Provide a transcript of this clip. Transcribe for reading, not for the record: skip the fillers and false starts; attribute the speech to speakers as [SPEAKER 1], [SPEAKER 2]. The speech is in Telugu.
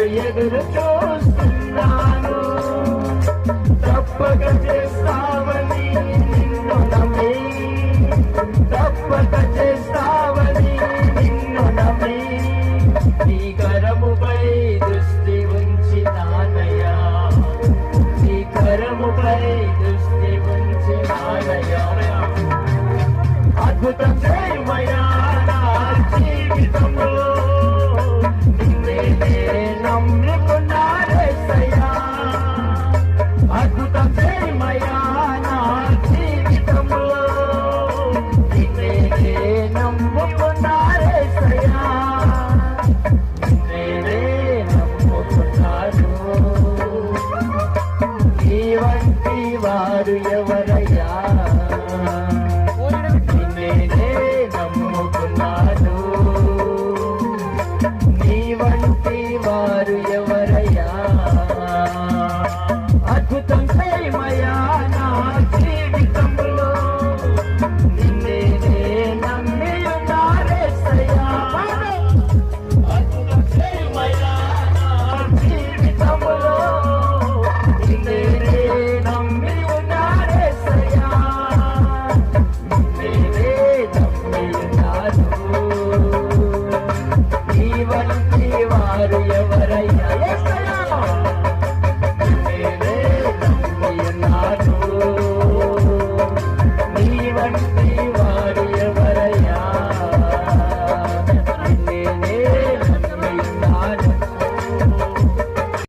[SPEAKER 1] ఎదురు చూస్తున్నాను. తప్పక చేస్తావని నిన్ను నమ్మి, తప్పక చేస్తావని నిన్ను నమ్మి, నీ కరముపై దృష్టి ఉంచినానయ్యా, నీ కరముపై దృష్టి ఉంచినానయ్యా. అద్భుతం చేయమయ్యా నా జీవితంలో, నిన్నే నమ్ముకున్నారేసయ్యా. అద్భుతం చేయమయ్యా నా జీవితంలో, నిన్నే నమ్ముకున్నారేసయ్యా, నిన్నే నమ్ముకున్నాను. నీ వంటి వారు ఎవరు